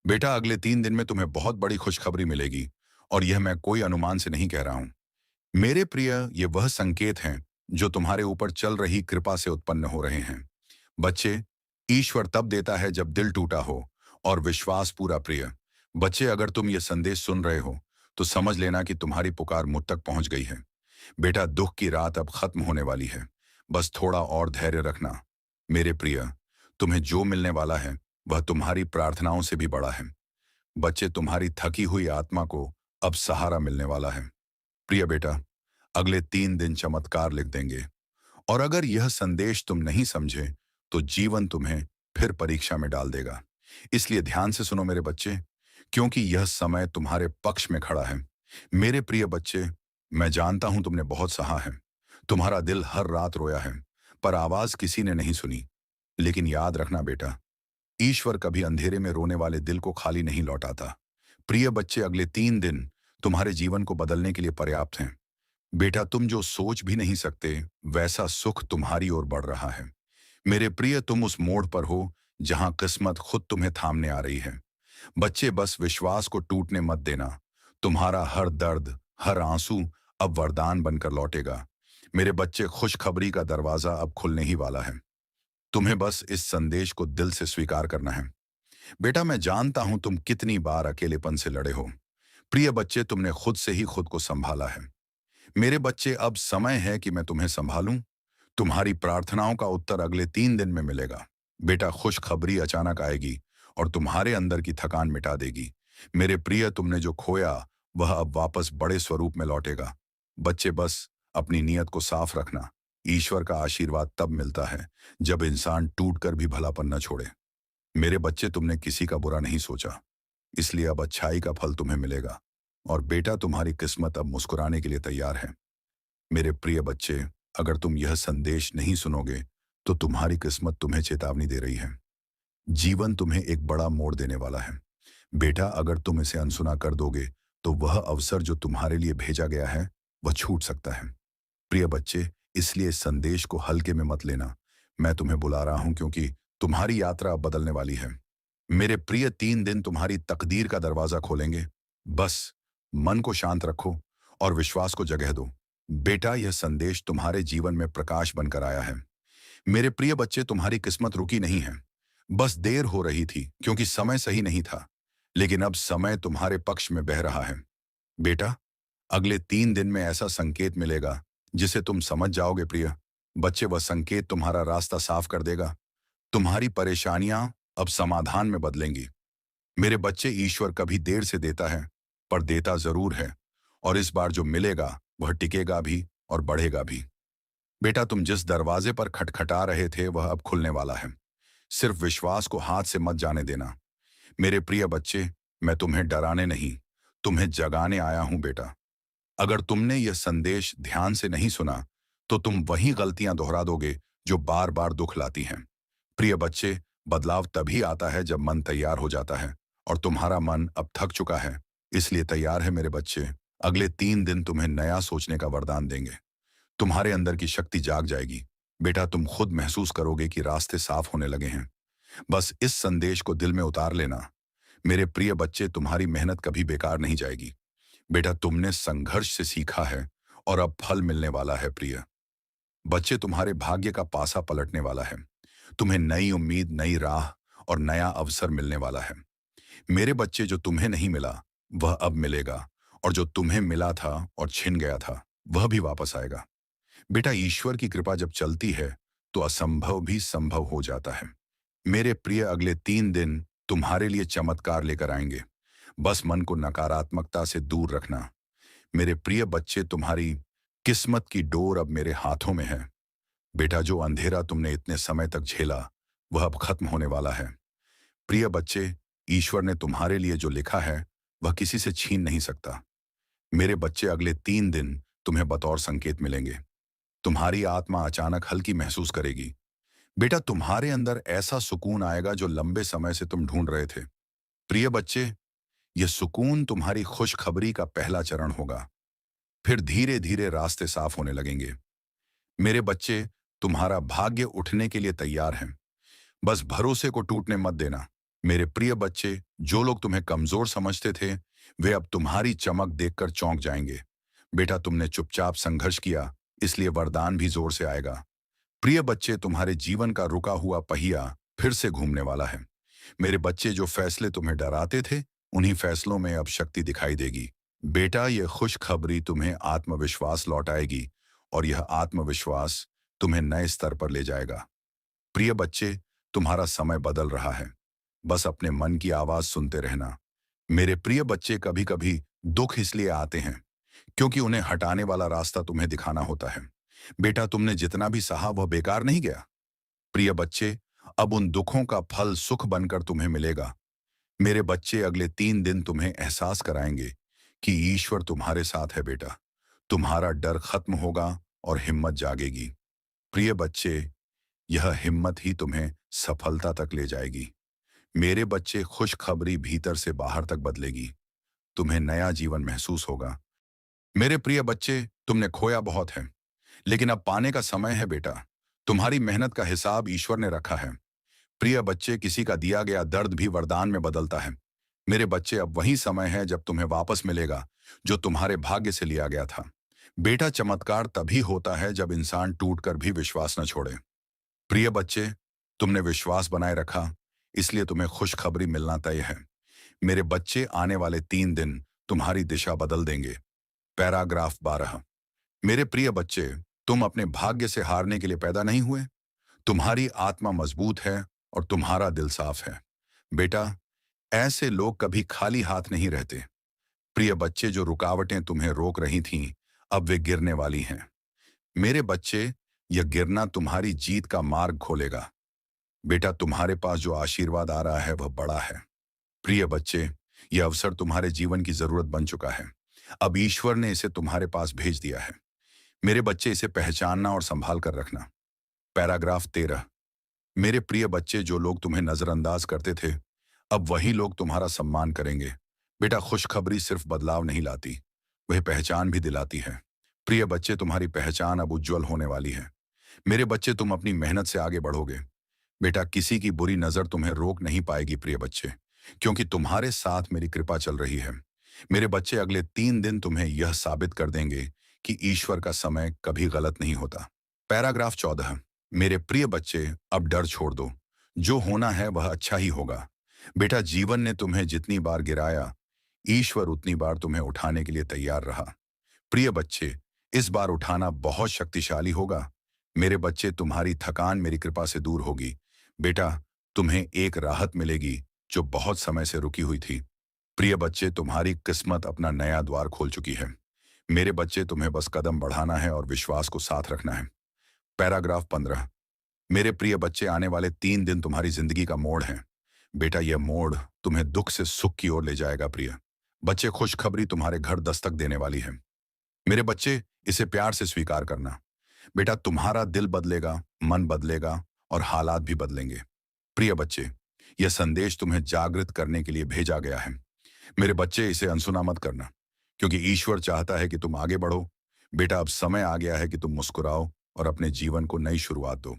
बेटा, अगले 3 दिन में तुम्हें बहुत बड़ी खुशखबरी मिलेगी। और यह मैं कोई अनुमान से नहीं कह रहा हूं। मेरे प्रिय, ये वह संकेत हैं जो तुम्हारे ऊपर चल रही कृपा से उत्पन्न हो रहे हैं। बच्चे, ईश्वर तब देता है जब दिल टूटा हो और विश्वास पूरा। प्रिय बच्चे, अगर तुम ये संदेश सुन रहे हो तो समझ लेना कि तुम्हारी पुकार मुझ तक पहुंच गई है। बेटा, दुख की रात अब खत्म होने वाली है। बस थोड़ा और धैर्य रखना। मेरे प्रिय, तुम्हें जो मिलने वाला है वह तुम्हारी प्रार्थनाओं से भी बड़ा है। बच्चे, तुम्हारी थकी हुई आत्मा को अब सहारा मिलने वाला है। प्रिय बेटा, अगले 3 दिन चमत्कार लिख देंगे। और अगर यह संदेश तुम नहीं समझे तो जीवन तुम्हें फिर परीक्षा में डाल देगा। इसलिए ध्यान से सुनो मेरे बच्चे, क्योंकि यह समय तुम्हारे पक्ष में खड़ा है। मेरे प्रिय बच्चे, मैं जानता हूं तुमने बहुत सहा है। तुम्हारा दिल हर रात रोया है, पर आवाज किसी ने नहीं सुनी। लेकिन याद रखना बेटा, ईश्वर कभी अंधेरे में रोने वाले दिल को खाली नहीं लौटाता। प्रिय बच्चे, अगले 3 दिन तुम्हारे जीवन को बदलने के लिए पर्याप्त हैं। बेटा, तुम जो सोच भी नहीं सकते वैसा सुख तुम्हारी ओर बढ़ रहा है। मेरे प्रिय, तुम उस मोड़ पर हो जहां किस्मत खुद तुम्हें थामने आ रही है। बच्चे, बस विश्वास को टूटने मत देना। तुम्हारा हर दर्द, हर आंसू अब वरदान बनकर लौटेगा। मेरे बच्चे, खुशखबरी का दरवाजा अब खुलने ही वाला है। तुम्हें बस इस संदेश को दिल से स्वीकार करना है। बेटा, मैं जानता हूं तुम कितनी बार अकेलेपन से लड़े हो। प्रिय बच्चे, तुमने खुद से ही खुद को संभाला है। मेरे बच्चे, अब समय है कि मैं तुम्हें संभालूं। तुम्हारी प्रार्थनाओं का उत्तर अगले 3 दिन में मिलेगा। बेटा, खुशखबरी अचानक आएगी और तुम्हारे अंदर की थकान मिटा देगी। मेरे प्रिय, तुमने जो खोया वह अब वापस बड़े स्वरूप में लौटेगा। बच्चे, बस अपनी नीयत को साफ रखना। ईश्वर का आशीर्वाद तब मिलता है जब इंसान टूटकर भी भलापन न छोड़े। मेरे बच्चे, तुमने किसी का बुरा नहीं सोचा, इसलिए अब अच्छाई का फल तुम्हें मिलेगा। और बेटा, तुम्हारी किस्मत अब मुस्कुराने के लिए तैयार है। मेरे प्रिय बच्चे, अगर तुम यह संदेश नहीं सुनोगे तो तुम्हारी किस्मत तुम्हें चेतावनी दे रही है। जीवन तुम्हें एक बड़ा मोड़ देने वाला है। बेटा, अगर तुम इसे अनसुना कर दोगे तो वह अवसर जो तुम्हारे लिए भेजा गया है वह छूट सकता है। प्रिय बच्चे, इसलिए इस संदेश को हल्के में मत लेना। मैं तुम्हें बुला रहा हूं क्योंकि तुम्हारी यात्रा अब बदलने वाली है। मेरे प्रिय, 3 दिन तुम्हारी तकदीर का दरवाजा खोलेंगे। बस मन को शांत रखो और विश्वास को जगह दो। बेटा, यह संदेश तुम्हारे जीवन में प्रकाश बनकर आया है। मेरे प्रिय बच्चे, तुम्हारी किस्मत रुकी नहीं है। बस देर हो रही थी क्योंकि समय सही नहीं था। लेकिन अब समय तुम्हारे पक्ष में बह रहा है। बेटा, अगले 3 दिन में ऐसा संकेत मिलेगा जिसे तुम समझ जाओगे। प्रिय बच्चे, वह संकेत तुम्हारा रास्ता साफ कर देगा। तुम्हारी परेशानियां अब समाधान में बदलेंगी। मेरे बच्चे, ईश्वर कभी देर से देता है पर देता जरूर है। और इस बार जो मिलेगा वह टिकेगा भी और बढ़ेगा भी। बेटा, तुम जिस दरवाजे पर खटखटा रहे थे वह अब खुलने वाला है। सिर्फ विश्वास को हाथ से मत जाने देना। मेरे प्रिय बच्चे, मैं तुम्हें डराने नहीं, तुम्हें जगाने आया हूं। बेटा, अगर तुमने यह संदेश ध्यान से नहीं सुना तो तुम वही गलतियां दोहरा दोगे जो बार बार दुख लाती हैं। प्रिय बच्चे, बदलाव तभी आता है जब मन तैयार हो जाता है। और तुम्हारा मन अब थक चुका है, इसलिए तैयार है। मेरे बच्चे, अगले 3 दिन तुम्हें नया सोचने का वरदान देंगे। तुम्हारे अंदर की शक्ति जाग जाएगी। बेटा, तुम खुद महसूस करोगे कि रास्ते साफ होने लगे हैं। बस इस संदेश को दिल में उतार लेना। मेरे प्रिय बच्चे, तुम्हारी मेहनत कभी बेकार नहीं जाएगी। बेटा, तुमने संघर्ष से सीखा है और अब फल मिलने वाला है। प्रिय बच्चे, तुम्हारे भाग्य का पासा पलटने वाला है। तुम्हें नई उम्मीद, नई राह और नया अवसर मिलने वाला है। मेरे बच्चे, जो तुम्हें नहीं मिला वह अब मिलेगा। और जो तुम्हें मिला था और छिन गया था वह भी वापस आएगा। बेटा, ईश्वर की कृपा जब चलती है तो असंभव भी संभव हो जाता है। मेरे प्रिय, अगले 3 दिन तुम्हारे लिए चमत्कार लेकर आएंगे। बस मन को नकारात्मकता से दूर रखना। मेरे प्रिय बच्चे, तुम्हारी किस्मत की डोर अब मेरे हाथों में है। बेटा, जो अंधेरा तुमने इतने समय तक झेला वह अब खत्म होने वाला है। प्रिय बच्चे, ईश्वर ने तुम्हारे लिए जो लिखा है वह किसी से छीन नहीं सकता। मेरे बच्चे, अगले 3 दिन तुम्हें बतौर संकेत मिलेंगे। तुम्हारी आत्मा अचानक हल्की महसूस करेगी। बेटा, तुम्हारे अंदर ऐसा सुकून आएगा जो लंबे समय से तुम ढूंढ रहे थे। प्रिय बच्चे, यह सुकून तुम्हारी खुशखबरी का पहला चरण होगा। फिर धीरे धीरे रास्ते साफ होने लगेंगे। मेरे बच्चे, तुम्हारा भाग्य उठने के लिए तैयार है। बस भरोसे को टूटने मत देना। मेरे प्रिय बच्चे, जो लोग तुम्हें कमजोर समझते थे, वे अब तुम्हारी चमक देखकर चौंक जाएंगे। बेटा, तुमने चुपचाप संघर्ष किया, इसलिए वरदान भी जोर से आएगा। प्रिय बच्चे, तुम्हारे जीवन का रुका हुआ पहिया फिर से घूमने वाला है। मेरे बच्चे, जो फैसले तुम्हें डराते थे, उन्हीं फैसलों में अब शक्ति दिखाई देगी। बेटा, यह खुशखबरी तुम्हें आत्मविश्वास लौटाएगी और यह आत्मविश्वास तुम्हें नए स्तर पर ले जाएगा। प्रिय बच्चे, तुम्हारा समय बदल रहा है। बस अपने मन की आवाज सुनते रहना। मेरे प्रिय बच्चे, कभी कभी दुख इसलिए आते हैं क्योंकि उन्हें हटाने वाला रास्ता तुम्हें दिखाना होता है। बेटा, तुमने जितना भी सहा वह बेकार नहीं गया। प्रिय बच्चे, अब उन दुखों का फल सुख बनकर तुम्हें मिलेगा। मेरे बच्चे, अगले 3 दिन तुम्हें एहसास कराएंगे कि ईश्वर तुम्हारे साथ है। बेटा, तुम्हारा डर खत्म होगा और हिम्मत जागेगी। प्रिय बच्चे, यह हिम्मत ही तुम्हें सफलता तक ले जाएगी। मेरे बच्चे, खुशखबरी भीतर से बाहर तक बदलेगी। तुम्हें नया जीवन महसूस होगा। मेरे प्रिय बच्चे, तुमने खोया बहुत है, लेकिन अब पाने का समय है। बेटा, तुम्हारी मेहनत का हिसाब ईश्वर ने रखा है। प्रिय बच्चे, किसी का दिया गया दर्द भी वरदान में बदलता है। मेरे बच्चे, अब वही समय है जब तुम्हें वापस मिलेगा जो तुम्हारे भाग्य से लिया गया था। बेटा, चमत्कार तभी होता है जब इंसान टूटकर भी विश्वास न छोड़े। प्रिय बच्चे, तुमने विश्वास बनाए रखा, इसलिए तुम्हें खुशखबरी मिलना तय है। मेरे बच्चे, आने वाले 3 दिन तुम्हारी दिशा बदल देंगे। पैराग्राफ 12। मेरे प्रिय बच्चे, तुम अपने भाग्य से हारने के लिए पैदा नहीं हुए। तुम्हारी आत्मा मजबूत है और तुम्हारा दिल साफ है। बेटा, ऐसे लोग कभी खाली हाथ नहीं रहते। प्रिय बच्चे, जो रुकावटें तुम्हें रोक रही थीं, अब वे गिरने वाली हैं। मेरे बच्चे, यह गिरना तुम्हारी जीत का मार्ग खोलेगा। बेटा, तुम्हारे पास जो आशीर्वाद आ रहा है वह बड़ा है। प्रिय बच्चे, यह अवसर तुम्हारे जीवन की जरूरत बन चुका है। अब ईश्वर ने इसे तुम्हारे पास भेज दिया है। मेरे बच्चे, इसे पहचानना और संभाल कर रखना। पैराग्राफ 13। मेरे प्रिय बच्चे, जो लोग तुम्हें नजरअंदाज करते थे, अब वही लोग तुम्हारा सम्मान करेंगे। बेटा, खुशखबरी सिर्फ बदलाव नहीं लाती, वह पहचान भी दिलाती है। प्रिय बच्चे, तुम्हारी पहचान अब उज्जवल होने वाली है। मेरे बच्चे, तुम अपनी मेहनत से आगे बढ़ोगे। बेटा, किसी की बुरी नजर तुम्हें रोक नहीं पाएगी प्रिय बच्चे, क्योंकि तुम्हारे साथ मेरी कृपा चल रही है। मेरे बच्चे, अगले 3 दिन तुम्हें यह साबित कर देंगे कि ईश्वर का समय कभी गलत नहीं होता। पैराग्राफ 14। मेरे प्रिय बच्चे, अब डर छोड़ दो। जो होना है वह अच्छा ही होगा। बेटा, जीवन ने तुम्हें जितनी बार गिराया, ईश्वर उतनी बार तुम्हें उठाने के लिए तैयार रहा। प्रिय बच्चे, इस बार उठाना बहुत शक्तिशाली होगा। मेरे बच्चे, तुम्हारी थकान मेरी कृपा से दूर होगी। बेटा, तुम्हें एक राहत मिलेगी जो बहुत समय से रुकी हुई थी। प्रिय बच्चे, तुम्हारी किस्मत अपना नया द्वार खोल चुकी है। मेरे बच्चे, तुम्हें बस कदम बढ़ाना है और विश्वास को साथ रखना है। पैराग्राफ 15। मेरे प्रिय बच्चे, आने वाले 3 दिन तुम्हारी जिंदगी का मोड़ है। बेटा, यह मोड़ तुम्हें दुख से सुख की ओर ले जाएगा। प्रिय बच्चे, खुशखबरी तुम्हारे घर दस्तक देने वाली है। मेरे बच्चे, इसे प्यार से स्वीकार करना। बेटा, तुम्हारा दिल बदलेगा, मन बदलेगा और हालात भी बदलेंगे। प्रिय बच्चे, यह संदेश तुम्हें जागृत करने के लिए भेजा गया है। मेरे बच्चे, इसे अनसुना मत करना, क्योंकि ईश्वर चाहता है कि तुम आगे बढ़ो। बेटा, अब समय आ गया है कि तुम मुस्कुराओ और अपने जीवन को नई शुरुआत दो।